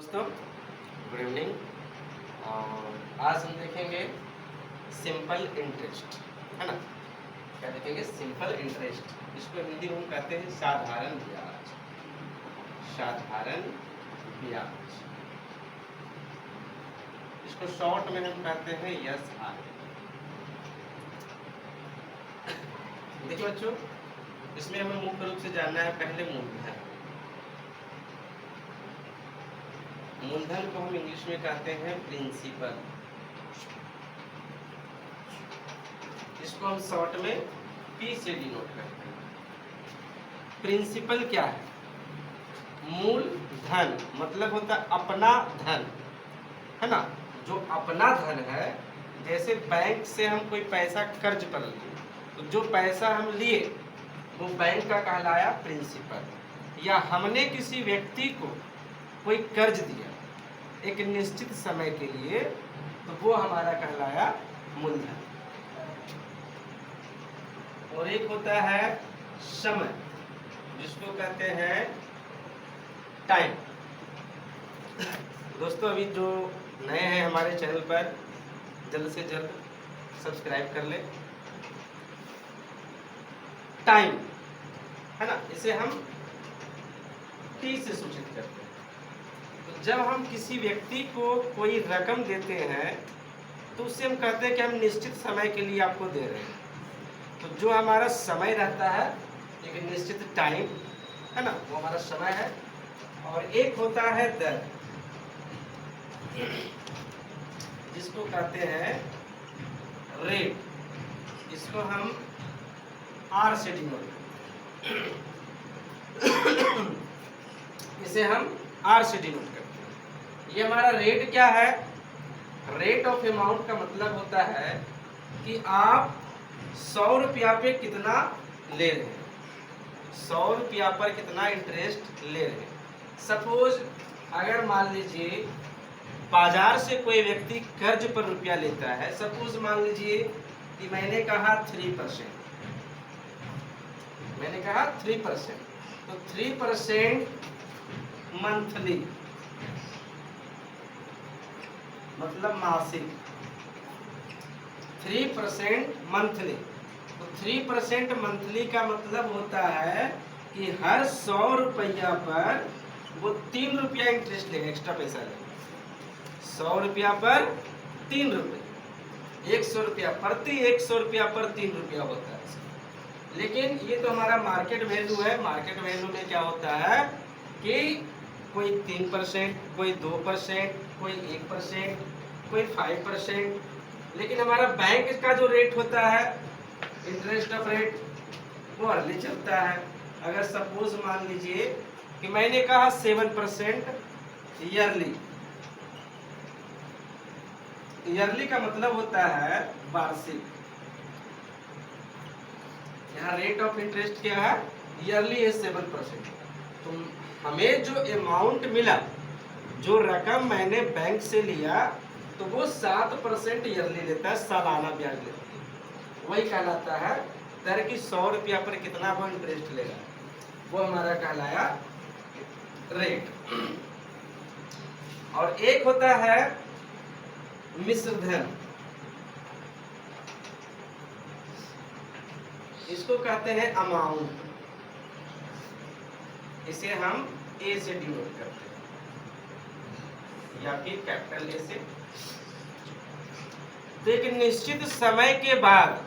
दोस्तों, good evening. और आज हम देखेंगे सिंपल इंटरेस्ट, है ना। क्या देखेंगे? Simple interest. इसको हिंदी में हम कहते हैं साधारण ब्याज। साधारण ब्याज, इसको शॉर्ट में हम कहते हैं SR। देखिए बच्चों, इसमें हमें मुख्य रूप से जानना है पहले मूलधन। मूलधन को हम इंग्लिश में कहते हैं प्रिंसिपल। इसको हम शॉर्ट में P से डिनोट करते हैं। प्रिंसिपल क्या है? मूलधन मतलब होता है अपना धन, है ना। जो अपना धन है, जैसे बैंक से हम कोई पैसा कर्ज पर लिए, तो जो पैसा हम लिए वो बैंक का कहलाया प्रिंसिपल। या हमने किसी व्यक्ति को कोई कर्ज दिया एक निश्चित समय के लिए, तो वो हमारा कहलाया मूलधन। और एक होता है समय, जिसको कहते हैं टाइम। दोस्तों, अभी जो नए हैं हमारे चैनल पर, जल्द से जल्द सब्सक्राइब कर ले। टाइम, है ना, इसे हम T से सूचित करते हैं। तो जब हम किसी व्यक्ति को कोई रकम देते हैं तो उससे हम कहते हैं कि हम निश्चित समय के लिए आपको दे रहे हैं। तो जो हमारा समय रहता है, एक निश्चित टाइम, है ना, वो हमारा समय है। और एक होता है दर, जिसको कहते हैं रेट। इसको हम R से डिनोट करते हैं। इसे हम R से डिनोट करते हैं। ये हमारा रेट क्या है? रेट ऑफ अमाउंट का मतलब होता है कि आप 100 रुपया पे कितना ले रहे हैं, 100 रुपया पर कितना इंटरेस्ट ले रहे हैं। सपोज अगर मान लीजिए बाजार से कोई व्यक्ति कर्ज पर रुपया लेता है, सपोज मान लीजिए कि मैंने कहा 3%, मैंने कहा 3%, तो 3% मंथली मतलब मासिक, 3% मंथली। तो 3% मंथली का मतलब होता है कि हर 100 रुपया पर वो 3 रुपया इंटरेस्ट लेगा, एक्स्ट्रा पैसा लेगा। 100 रुपया पर 3 रुपये, 100 रुपया प्रति 100 रुपया पर 3 रुपया होता है। लेकिन ये तो हमारा मार्केट वैल्यू है। मार्केट वैल्यू में क्या होता है कि कोई 3%, कोई 2%, कोई 1%, कोई 5%। लेकिन हमारा बैंक का जो रेट होता है, इंटरेस्ट ऑफ रेट, वो अर्ली चलता है। अगर सपोज मान लीजिए कि मैंने कहा 7% ईयरली। ईयरली का मतलब होता है वार्षिक। यहाँ रेट ऑफ इंटरेस्ट क्या है? ईयरली है 7%। तो हमें जो अमाउंट मिला, जो रकम मैंने बैंक से लिया, तो वो 7% ईयरली लेता है, सालाना ब्याज लेता है। वही कहलाता है दर की 100 रुपया पर कितना वो इंटरेस्ट लेगा, वो हमारा कहलाया रेट। और एक होता है मिश्रधन, इसको कहते हैं अमाउंट। इसे हम A से डिनोट करते हैं, या फिर कैपिटल A से। तो एक निश्चित समय के बाद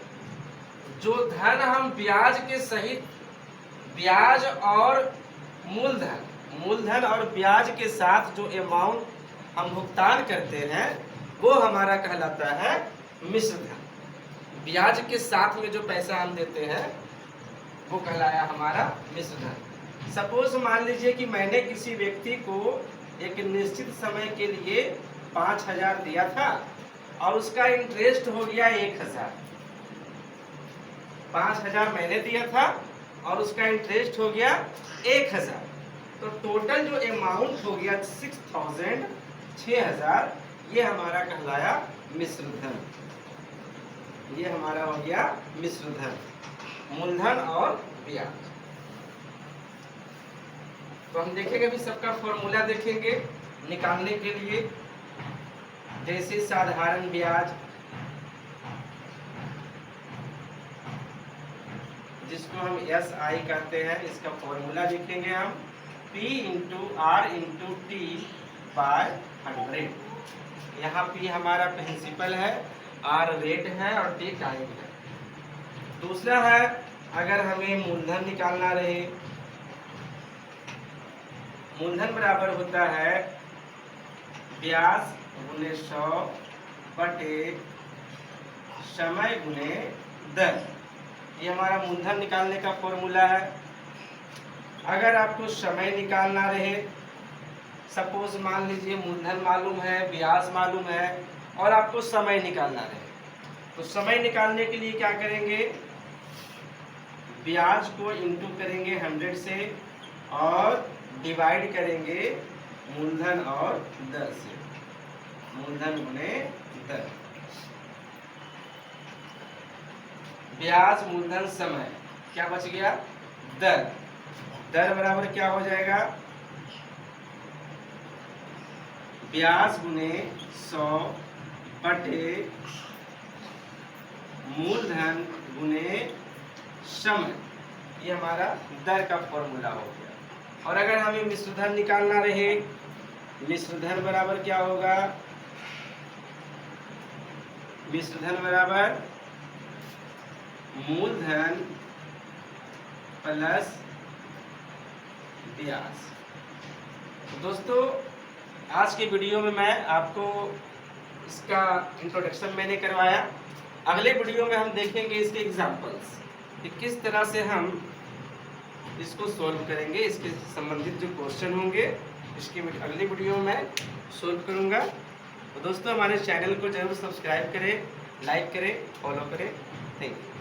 जो धन हम ब्याज के सहित, ब्याज और मूलधन और ब्याज के साथ जो अमाउंट हम भुगतान करते हैं, वो हमारा कहलाता है मिश्रधन। ब्याज के साथ में जो पैसा हम देते हैं वो कहलाया हमारा मिश्रधन। सपोज मान लीजिए कि मैंने किसी व्यक्ति को एक निश्चित समय के लिए 5,000 दिया था और उसका इंटरेस्ट हो गया 1,000। 5,000 मैंने दिया था और उसका इंटरेस्ट हो गया 1,000। तो टोटल जो अमाउंट हो गया 6,000, ये हमारा कहलाया मिश्रधन। ये हमारा हो गया मिश्रधन, मूलधन और ब्याज। तो हम देखेंगे, अभी सबका फॉर्मूला देखेंगे। निकालने के लिए जैसे साधारण ब्याज, जिसको हम SI कहते हैं, इसका फॉर्मूला लिखेंगे हम P into R into T by 100। यहाँ P हमारा प्रिंसिपल है, R रेट है और T टाइम है। दूसरा है, अगर हमें मूलधन निकालना रहे, मूलधन बराबर होता है ब्याज गुने 100 बटे समय गुने दर। ये हमारा मूलधन निकालने का फॉर्मूला है। अगर आपको समय निकालना रहे, सपोज मान लीजिए मूलधन मालूम है, ब्याज मालूम है और आपको समय निकालना रहे, तो समय निकालने के लिए क्या करेंगे, ब्याज को इंटू करेंगे 100 से और डिवाइड करेंगे मूलधन और दर से, मूलधन गुने दर। ब्याज मूलधन समय, क्या बच गया, दर। दर बराबर क्या हो जाएगा, ब्याज गुने 100 बटे मूलधन गुने समय। ये हमारा दर का फॉर्मूला हो गया। और अगर हमें मिश्रधन निकालना रहे, मिश्रधन बराबर क्या होगा, मिश्रधन बराबर मूलधन प्लस ब्याज। तो दोस्तों, आज के वीडियो में मैं आपको इसका इंट्रोडक्शन मैंने करवाया। अगले वीडियो में हम देखेंगे इसके एग्जांपल्स कि किस तरह से हम इसको सॉल्व करेंगे, इसके संबंधित जो क्वेश्चन होंगे इसके अगले वीडियो में मैं सॉल्व करूंगा। तो दोस्तों, हमारे चैनल को जरूर सब्सक्राइब करें, लाइक करें, फॉलो करें। Thank you.